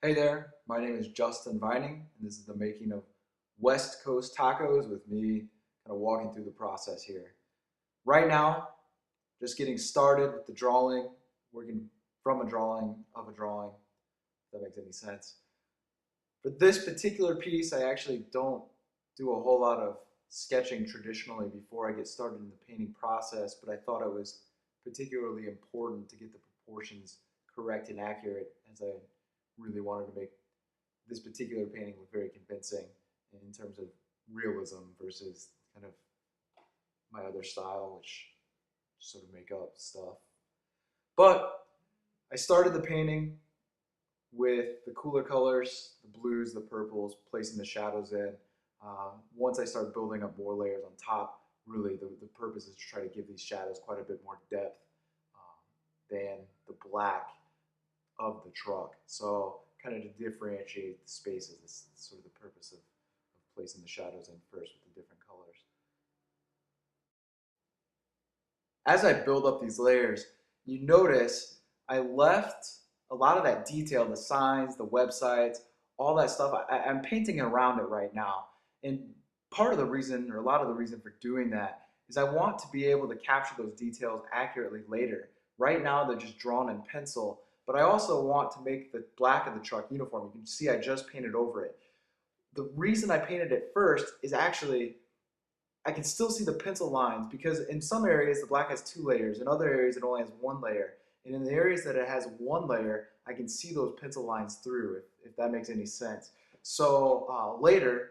Hey there, my name is Justin Vining, and this is the making of West Coast tacos with me kind of walking through the process here. Right now, just getting started with the drawing, working from a drawing of a drawing, if that makes any sense. For this particular piece, I actually don't do a whole lot of sketching traditionally before I get started in the painting process, but I thought it was particularly important to get the proportions correct and accurate as I really wanted to make this particular painting look very convincing in terms of realism versus kind of my other style, which sort of make up stuff. But I started the painting with the cooler colors, the blues, the purples, placing the shadows in. Once I start building up more layers on top, really the purpose is to try to give these shadows quite a bit more depth than the black of the truck. So kind of to differentiate the spaces is sort of the purpose of placing the shadows in first with the different colors. As I build up these layers, you notice I left a lot of that detail, the signs, the websites, all that stuff. I'm painting around it right now. And part of the reason, or a lot of the reason for doing that, is I want to be able to capture those details accurately later. Right now, they're just drawn in pencil, but I also want to make the black of the truck uniform. You can see I just painted over it. The reason I painted it first is actually I can still see the pencil lines because in some areas the black has two layers, in other areas it only has one layer. And in the areas that it has one layer, I can see those pencil lines through, if that makes any sense. So later,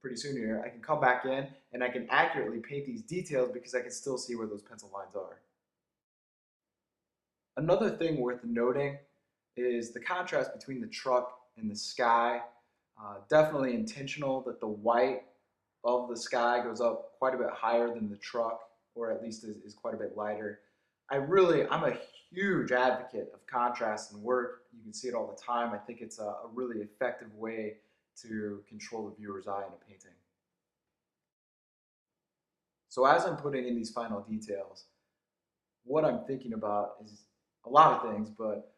pretty soon here, I can come back in and I can accurately paint these details because I can still see where those pencil lines are. Another thing worth noting is the contrast between the truck and the sky. Definitely intentional that the white of the sky goes up quite a bit higher than the truck, or at least is quite a bit lighter. I'm a huge advocate of contrast in work. You can see it all the time. I think it's a really effective way to control the viewer's eye in a painting. So as I'm putting in these final details, what I'm thinking about is a lot of things, but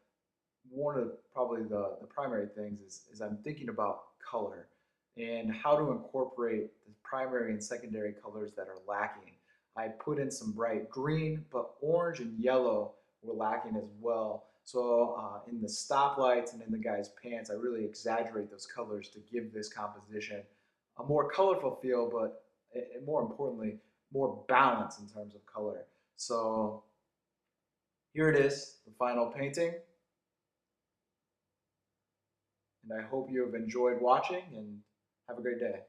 one of probably the primary things is I'm thinking about color and how to incorporate the primary and secondary colors that are lacking. I put in some bright green, but orange and yellow were lacking as well. So in the stoplights and in the guy's pants, I really exaggerate those colors to give this composition a more colorful feel, but more importantly, more balance in terms of color. So here it is, the final painting. And I hope you have enjoyed watching and have a great day.